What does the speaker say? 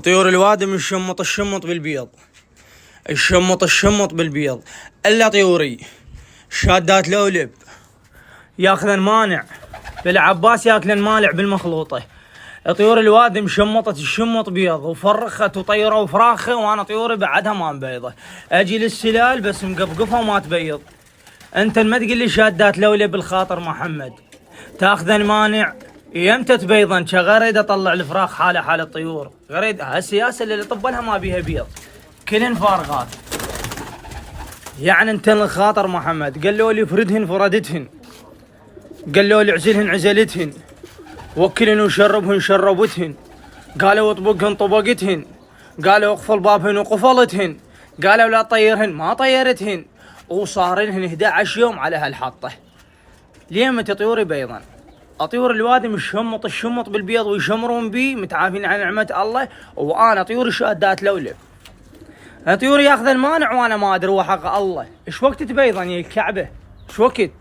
طيور الوادم الشمط بالبيض، الشمط بالبيض. الا طيوري شادات لولب ياخذن مانع بالعباس، ياكلن مالع بالمخلوطه. طيور الوادم شمطت الشمط بيض وفرخت وطيروا فراخه، وانا طيوري بعدها ما مبيضه. اجي للسلال بس مقفقفه وما تبيض. انت ما تقول لي شادات لولب بالخاطر محمد، تاخذن مانع يمتى تبيضن؟ غريد اطلع الفراخ حاله حال الطيور، غريد هالسياسه اللي طبلها ما بيها بيض، كلهن فارغات. يعني انت الخاطر محمد قالوا لي فردهن فردتهن، قالوا لي عزلهن عزلتهن، وكلهن وشربهن شربتهن، قالوا اطبقهن طبقتهن، قالوا اقفل بابهن وقفلتهن، قالوا لا طيرهن ما طيرتهن، وصار لهن 11 يوم على هالحطه. ليه متى طيوري بيضا؟ طيور الوادم الشمط بالبيض ويشمرون بي متعافين عن نعمة الله، وانا طيوري شادات لولب. طيوري ياخذ المانع وانا ما ادري وحق الله. ايش وقت تبيضن يا الكعبه؟ ايش وقت؟